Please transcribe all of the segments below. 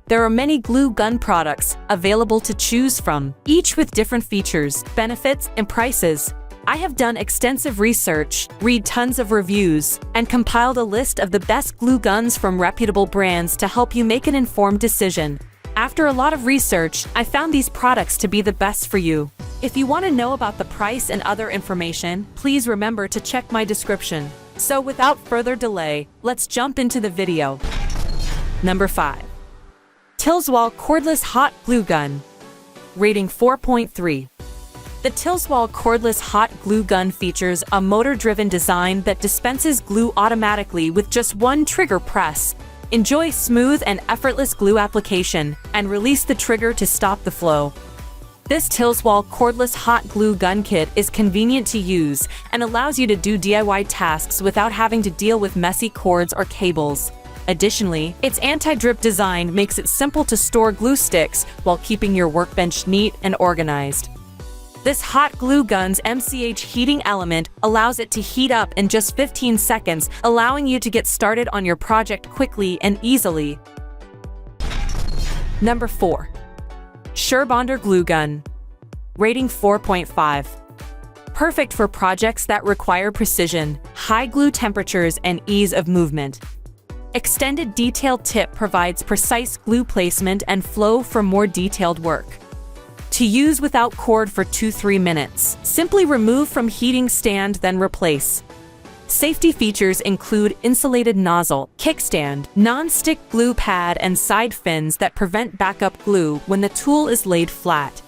There are many glue gun products available to choose from, each with different features, benefits, and prices. I have done extensive research, read tons of reviews, and compiled a list of the best glue guns from reputable brands to help you make an informed decision. After a lot of research, I found these products to be the best for you. If you want to know about the price and other information, please remember to check my description. So without further delay, let's jump into the video. Number 5. Tilswall Cordless Hot Glue Gun. Rating 4.3. The Tilswall Cordless Hot Glue Gun features a motor-driven design that dispenses glue automatically with just one trigger press. Enjoy smooth and effortless glue application, and release the trigger to stop the flow. This Tilswall Cordless Hot Glue Gun Kit is convenient to use and allows you to do DIY tasks without having to deal with messy cords or cables. Additionally, its anti-drip design makes it simple to store glue sticks while keeping your workbench neat and organized. This hot glue gun's MCH heating element allows it to heat up in just 15 seconds, allowing you to get started on your project quickly and easily. Number 4. SureBonder Glue Gun. Rating 4.5. Perfect for projects that require precision, high glue temperatures, and ease of movement. Extended Detail Tip provides precise glue placement and flow for more detailed work. To use without cord for 2-3 minutes. Simply remove from heating stand, then replace. Safety features include insulated nozzle, kickstand, non-stick glue pad, and side fins that prevent backup glue when the tool is laid flat.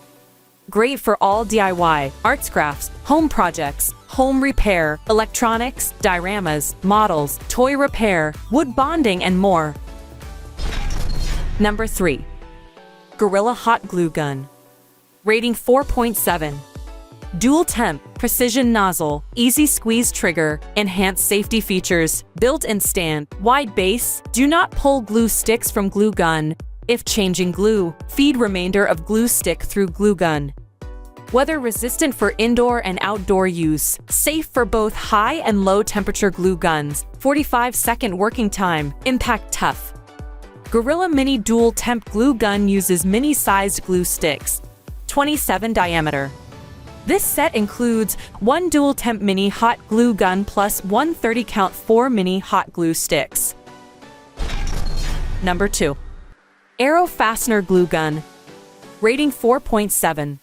Great for all DIY, arts crafts, home projects, home repair, electronics, dioramas, models, toy repair, wood bonding, and more. Number 3. Gorilla Hot Glue Gun. Rating 4.7. Dual temp, precision nozzle, easy squeeze trigger, enhanced safety features, built-in stand, wide base, do not pull glue sticks from glue gun. If changing glue, feed remainder of glue stick through glue gun. Weather resistant for indoor and outdoor use, safe for both high and low temperature glue guns, 45-second working time, impact tough. Gorilla Mini Dual Temp Glue Gun uses mini-sized glue sticks, 27 diameter. This set includes one dual temp mini hot glue gun plus one 30-count 4 mini hot glue sticks. Number 2. Aero Fastener Glue Gun. Rating 4.7.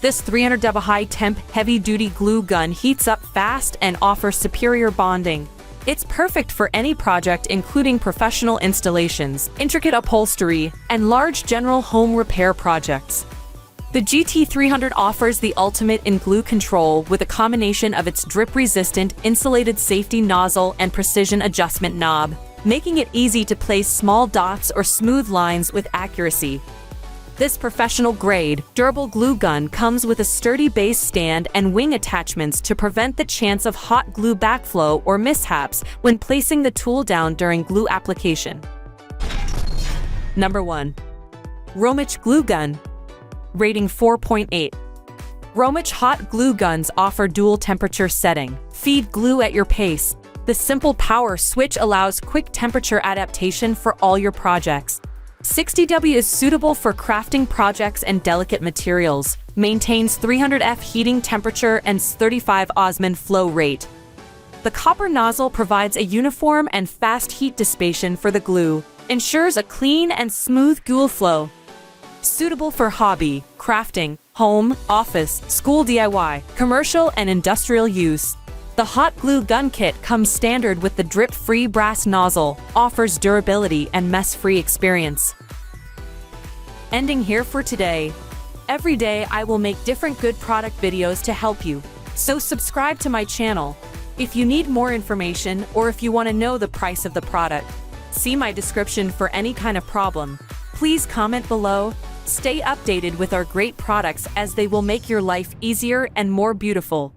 This 300W high temp heavy-duty glue gun heats up fast and offers superior bonding. It's perfect for any project including professional installations, intricate upholstery, and large general home repair projects. The GT300 offers the ultimate in glue control with a combination of its drip-resistant, insulated safety nozzle and precision adjustment knob, making it easy to place small dots or smooth lines with accuracy. This professional-grade, durable glue gun comes with a sturdy base stand and wing attachments to prevent the chance of hot glue backflow or mishaps when placing the tool down during glue application. Number 1. Romich Glue Gun. Rating 4.8. Romich hot glue guns offer dual temperature setting. Feed glue at your pace. The simple power switch allows quick temperature adaptation for all your projects. 60W is suitable for crafting projects and delicate materials, maintains 300F heating temperature and 35 Osman flow rate. The copper nozzle provides a uniform and fast heat dissipation for the glue, ensures a clean and smooth glue flow. Suitable for hobby, crafting, home, office, school DIY, commercial, and industrial use. The hot glue gun kit comes standard with the drip-free brass nozzle, offers durability and mess-free experience. Ending here for today. Every day I will make different good product videos to help you, so subscribe to my channel. If you need more information or if you want to know the price of the product, see my description for any kind of problem. Please comment below. Stay updated with our great products as they will make your life easier and more beautiful.